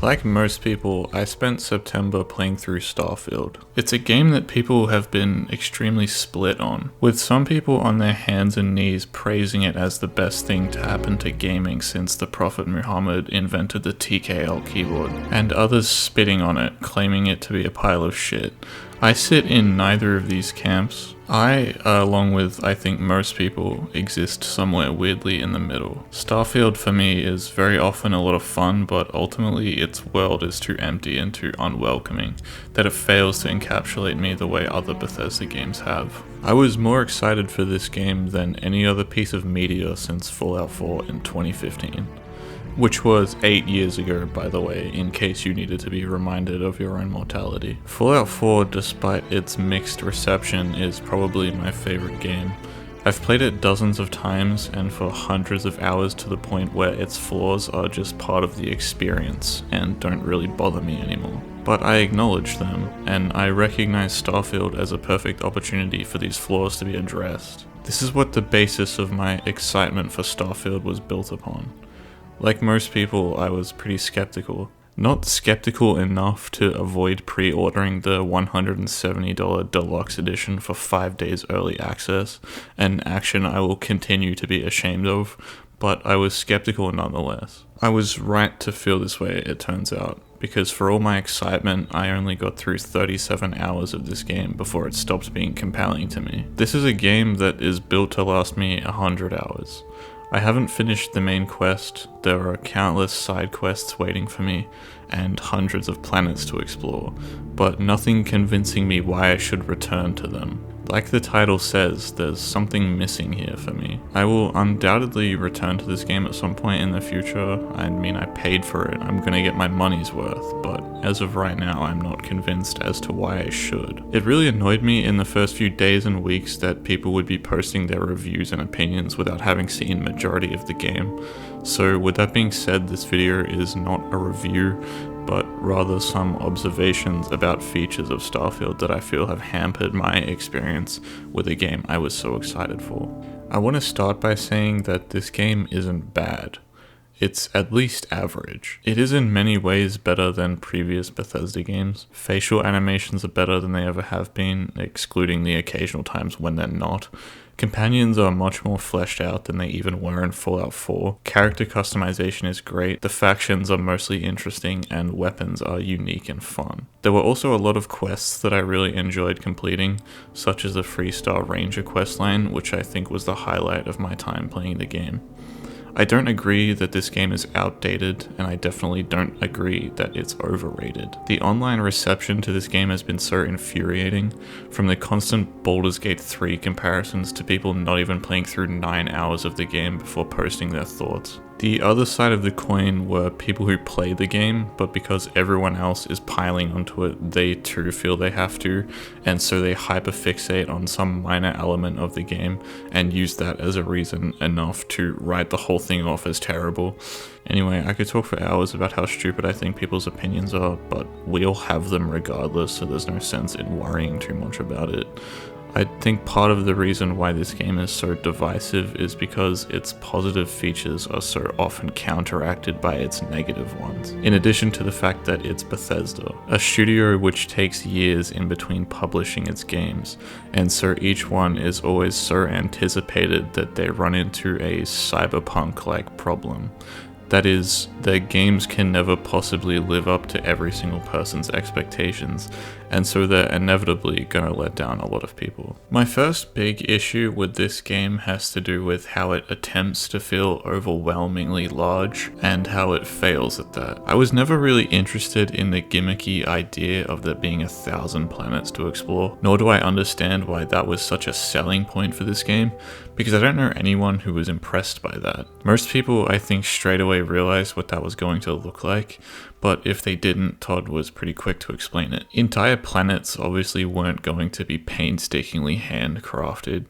Like most people, I spent September playing through Starfield. It's a game that people have been extremely split on, with some people on their hands and knees praising it as the best thing to happen to gaming since the Prophet Muhammad invented the TKL keyboard, and others spitting on it, claiming it to be a pile of shit. I sit in neither of these camps. I, along with I think most people, exist somewhere weirdly in the middle. Starfield for me is very often a lot of fun, but ultimately its world is too empty and too unwelcoming that it fails to encapsulate me the way other Bethesda games have. I was more excited for this game than any other piece of media since Fallout 4 in 2015. Which was 8 years ago, by the way, in case you needed to be reminded of your own mortality. Fallout 4, despite its mixed reception, is probably my favorite game. I've played it dozens of times and for hundreds of hours to the point where its flaws are just part of the experience and don't really bother me anymore. But I acknowledge them, and I recognize Starfield as a perfect opportunity for these flaws to be addressed. This is what the basis of my excitement for Starfield was built upon. Like most people, I was pretty skeptical. Not skeptical enough to avoid pre-ordering the $170 deluxe edition for 5 days early access, an action I will continue to be ashamed of, but I was skeptical nonetheless. I was right to feel this way, it turns out, because for all my excitement, I only got through 37 hours of this game before it stopped being compelling to me. This is a game that is built to last me 100 hours. I haven't finished the main quest, there are countless side quests waiting for me, and hundreds of planets to explore, but nothing convincing me why I should return to them. Like the title says, there's something missing here for me. I will undoubtedly return to this game at some point in the future. I mean, I paid for it, I'm gonna get my money's worth, but as of right now, I'm not convinced as to why I should. It really annoyed me in the first few days and weeks that people would be posting their reviews and opinions without having seen majority of the game. So with that being said, this video is not a review, but rather some observations about features of Starfield that I feel have hampered my experience with a game I was so excited for. I want to start by saying that this game isn't bad. It's at least average. It is in many ways better than previous Bethesda games. Facial animations are better than they ever have been, excluding the occasional times when they're not. Companions are much more fleshed out than they even were in Fallout 4. Character customization is great, the factions are mostly interesting, and weapons are unique and fun. There were also a lot of quests that I really enjoyed completing, such as the Freestar Ranger questline, which I think was the highlight of my time playing the game. I don't agree that this game is outdated, and I definitely don't agree that it's overrated. The online reception to this game has been so infuriating, from the constant Baldur's Gate 3 comparisons to people not even playing through 9 hours of the game before posting their thoughts. The other side of the coin were people who play the game, but because everyone else is piling onto it, they too feel they have to, and so they hyperfixate on some minor element of the game and use that as a reason enough to write the whole thing off as terrible. Anyway, I could talk for hours about how stupid I think people's opinions are, but we all have them regardless, so there's no sense in worrying too much about it. I think part of the reason why this game is so divisive is because its positive features are so often counteracted by its negative ones. In addition to the fact that it's Bethesda, a studio which takes years in between publishing its games, and so each one is always so anticipated that they run into a cyberpunk-like problem. That is, their games can never possibly live up to every single person's expectations, and so they're inevitably gonna let down a lot of people. My first big issue with this game has to do with how it attempts to feel overwhelmingly large, and how it fails at that. I was never really interested in the gimmicky idea of there being 1,000 planets to explore, nor do I understand why that was such a selling point for this game, because I don't know anyone who was impressed by that. Most people, I think, straight away realized what that was going to look like, but if they didn't, Todd was pretty quick to explain it. Entire planets obviously weren't going to be painstakingly handcrafted.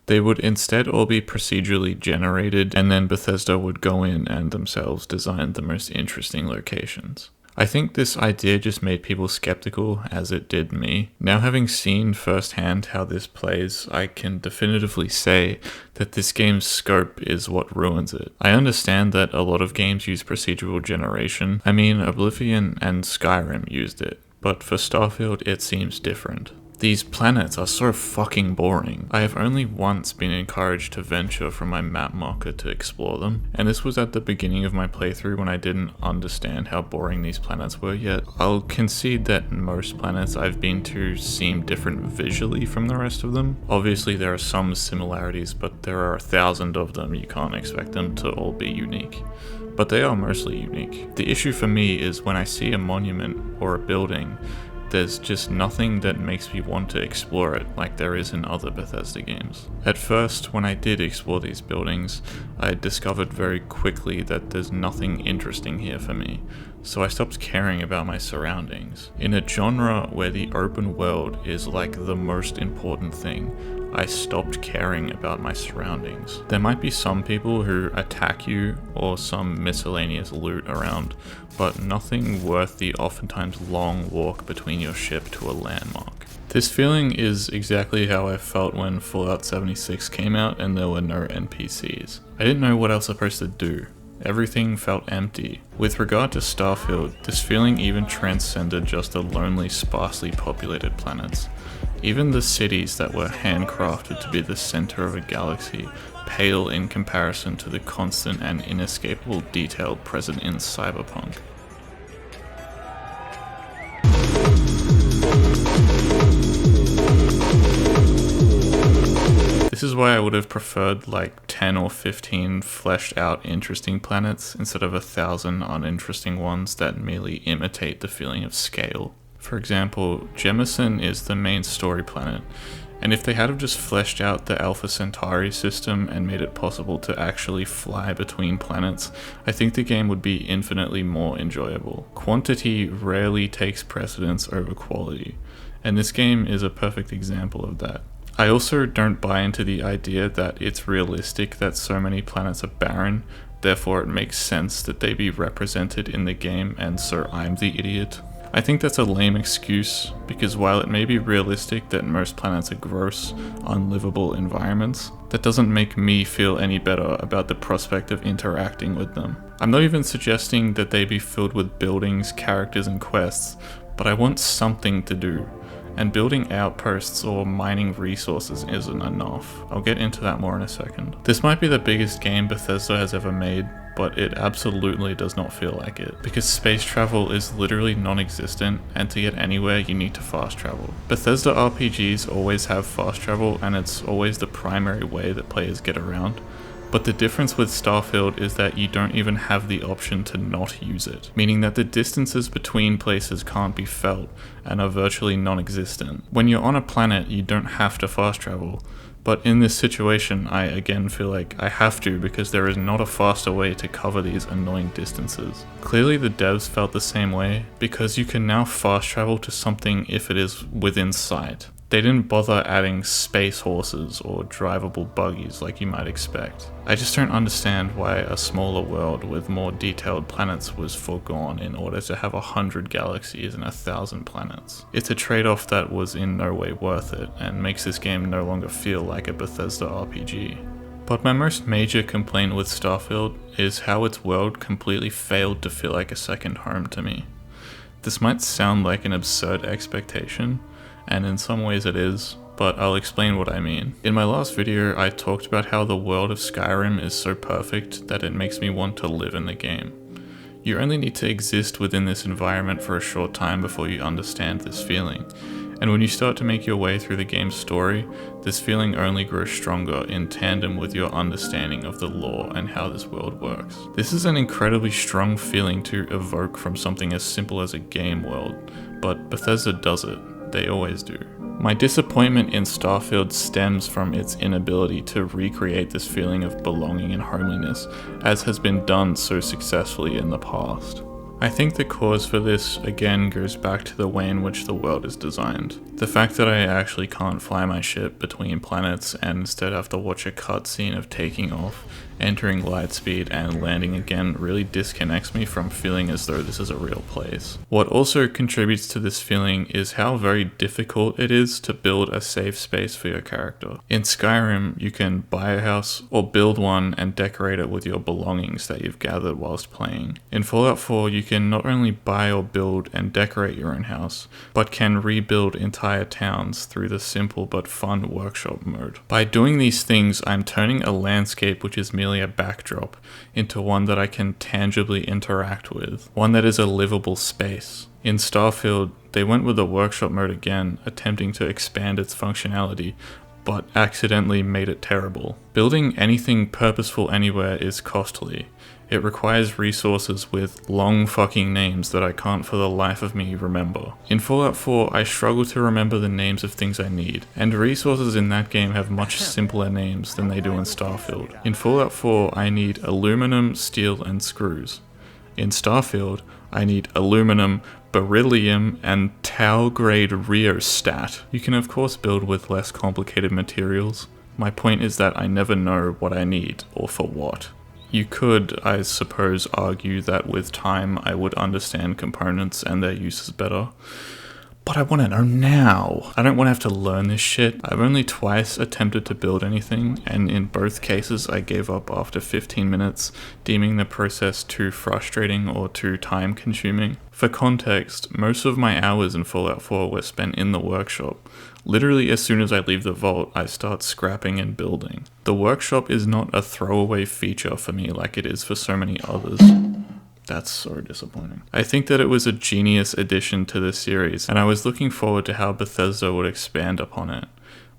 They would instead all be procedurally generated, and then Bethesda would go in and themselves design the most interesting locations. I think this idea just made people skeptical, as it did me. Now, having seen firsthand how this plays, I can definitively say that this game's scope is what ruins it. I understand that a lot of games use procedural generation. I mean, Oblivion and Skyrim used it, but for Starfield it seems different. These planets are so fucking boring. I have only once been encouraged to venture from my map marker to explore them, and this was at the beginning of my playthrough when I didn't understand how boring these planets were yet. I'll concede that most planets I've been to seem different visually from the rest of them. Obviously there are some similarities, but there are 1,000 of them. You can't expect them to all be unique. But they are mostly unique. The issue for me is when I see a monument or a building, there's just nothing that makes me want to explore it like there is in other Bethesda games. At first, when I did explore these buildings, I discovered very quickly that there's nothing interesting here for me, so I stopped caring about my surroundings. In a genre where the open world is like the most important thing, I stopped caring about my surroundings. There might be some people who attack you or some miscellaneous loot around, but nothing worth the oftentimes long walk between your ship to a landmark. This feeling is exactly how I felt when Fallout 76 came out and there were no NPCs. I didn't know what I was supposed to do. Everything felt empty. With regard to Starfield, this feeling even transcended just the lonely, sparsely populated planets. Even the cities that were handcrafted to be the center of a galaxy pale in comparison to the constant and inescapable detail present in Cyberpunk. This is why I would have preferred like 10 or 15 fleshed out interesting planets instead of 1,000 uninteresting ones that merely imitate the feeling of scale. For example, Jemison is the main story planet, and if they had have just fleshed out the Alpha Centauri system and made it possible to actually fly between planets, I think the game would be infinitely more enjoyable. Quantity rarely takes precedence over quality, and this game is a perfect example of that. I also don't buy into the idea that it's realistic that so many planets are barren, therefore it makes sense that they be represented in the game and so I'm the idiot. I think that's a lame excuse, because while it may be realistic that most planets are gross, unlivable environments, that doesn't make me feel any better about the prospect of interacting with them. I'm not even suggesting that they be filled with buildings, characters, and quests, but I want something to do. And building outposts or mining resources isn't enough. I'll get into that more in a second. This might be the biggest game Bethesda has ever made, but it absolutely does not feel like it, because space travel is literally non-existent, and to get anywhere you need to fast travel. Bethesda RPGs always have fast travel, and it's always the primary way that players get around. But the difference with Starfield is that you don't even have the option to not use it, meaning that the distances between places can't be felt and are virtually non-existent. When you're on a planet, you don't have to fast travel, but in this situation, I again feel like I have to because there is not a faster way to cover these annoying distances. Clearly the devs felt the same way, because you can now fast travel to something if it is within sight. They didn't bother adding space horses or drivable buggies like you might expect. I just don't understand why a smaller world with more detailed planets was foregone in order to have 100 galaxies and 1,000 planets. It's a trade-off that was in no way worth it, and makes this game no longer feel like a Bethesda RPG. But my most major complaint with Starfield is how its world completely failed to feel like a second home to me. This might sound like an absurd expectation, and in some ways it is, but I'll explain what I mean. In my last video, I talked about how the world of Skyrim is so perfect that it makes me want to live in the game. You only need to exist within this environment for a short time before you understand this feeling, and when you start to make your way through the game's story, this feeling only grows stronger in tandem with your understanding of the lore and how this world works. This is an incredibly strong feeling to evoke from something as simple as a game world, but Bethesda does it. They always do. My disappointment in Starfield stems from its inability to recreate this feeling of belonging and homeliness, as has been done so successfully in the past. I think the cause for this again goes back to the way in which the world is designed. The fact that I actually can't fly my ship between planets and instead have to watch a cutscene of taking off, entering light speed and landing again really disconnects me from feeling as though this is a real place. What also contributes to this feeling is how very difficult it is to build a safe space for your character. In Skyrim, you can buy a house or build one and decorate it with your belongings that you've gathered whilst playing. In Fallout 4, you can not only buy or build and decorate your own house, but can rebuild entire towns through the simple but fun workshop mode. By doing these things, I'm turning a landscape which is merely a backdrop into one that I can tangibly interact with, one that is a livable space. In Starfield, they went with the workshop mode again, attempting to expand its functionality, but accidentally made it terrible. Building anything purposeful anywhere is costly. It requires resources with long fucking names that I can't for the life of me remember. In Fallout 4, I struggle to remember the names of things I need, and resources in that game have much simpler names than they do in Starfield. In Fallout 4, I need aluminum, steel, and screws. In Starfield, I need aluminum, beryllium, and tau-grade rheostat. You can of course build with less complicated materials. My point is that I never know what I need, or for what. You could, I suppose, argue that with time I would understand components and their uses better. But I want to know now. I don't want to have to learn this shit. I've only twice attempted to build anything, and in both cases I gave up after 15 minutes, deeming the process too frustrating or too time consuming. For context, most of my hours in Fallout 4 were spent in the workshop. Literally as soon as I leave the vault, I start scrapping and building. The workshop is not a throwaway feature for me like it is for so many others. That's so disappointing. I think that it was a genius addition to the series, and I was looking forward to how Bethesda would expand upon it.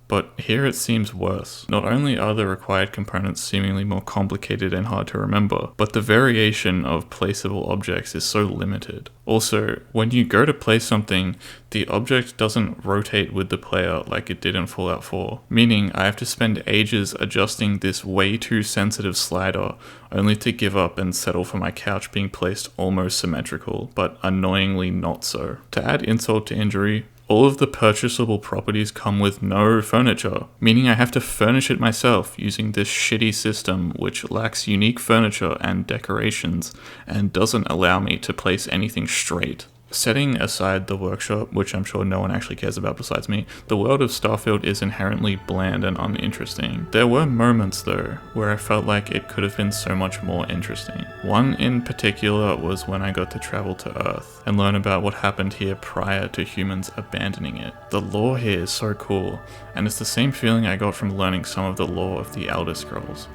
But here it seems worse. Not only are the required components seemingly more complicated and hard to remember, but the variation of placeable objects is so limited. Also, when you go to place something, the object doesn't rotate with the player like it did in Fallout 4, meaning I have to spend ages adjusting this way too sensitive slider only to give up and settle for my couch being placed almost symmetrical, but annoyingly not so. To add insult to injury, all of the purchasable properties come with no furniture, meaning I have to furnish it myself using this shitty system which lacks unique furniture and decorations and doesn't allow me to place anything straight. Setting aside the workshop, which I'm sure no one actually cares about besides me, the world of Starfield is inherently bland and uninteresting. There were moments though, where I felt like it could have been so much more interesting. One in particular was when I got to travel to Earth and learn about what happened here prior to humans abandoning it. The lore here is so cool, and it's the same feeling I got from learning some of the lore of the Elder Scrolls,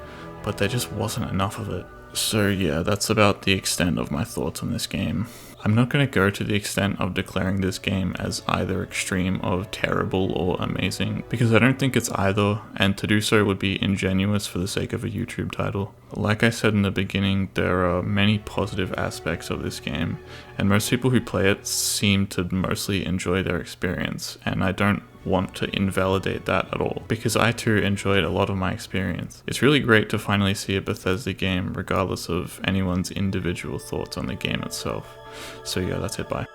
but there just wasn't enough of it. So yeah, that's about the extent of my thoughts on this game. I'm not going to go to the extent of declaring this game as either extreme of terrible or amazing, because I don't think it's either, and to do so would be ingenuous for the sake of a YouTube title. Like I said in the beginning, there are many positive aspects of this game, and most people who play it seem to mostly enjoy their experience, and I don't want to invalidate that at all, because I too enjoyed a lot of my experience. It's really great to finally see a Bethesda game regardless of anyone's individual thoughts on the game itself. So yeah, that's it, bye.